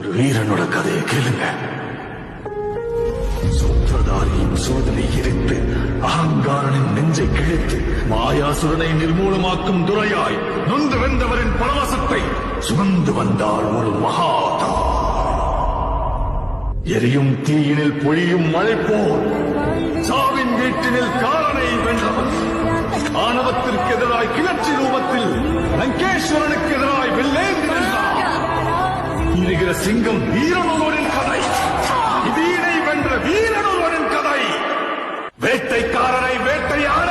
ஒரு வீரனோட கதையை கேளுங்க. சூத்திரதாரியின் சோதனை எரித்து அகங்காரனின் நெஞ்சை கிழித்து மாயாசுரனை நிர்மூலமாக்கும் துறையாய் நொந்து வென்றவரின் பரவசத்தை சுமந்து வந்தாள் ஒரு மகாதா. எரியும் தீயினில் பொழியும் மழை போல் சாவின் வீட்டினில் காலனை வென்றவன். ஆணவத்திற்கு எதிராய் கிளர்ச்சி ரூபத்தில் லங்கேஸ்வரனுக்கு எதிராய் வெள்ளேந்தி வென்றார். இருக்கிற சிங்கம் வீரனொருவரின் கதை. இதீனை வென்ற வீரனொருவரின் கதை. வேட்டைக்காரரை வேட்டையாட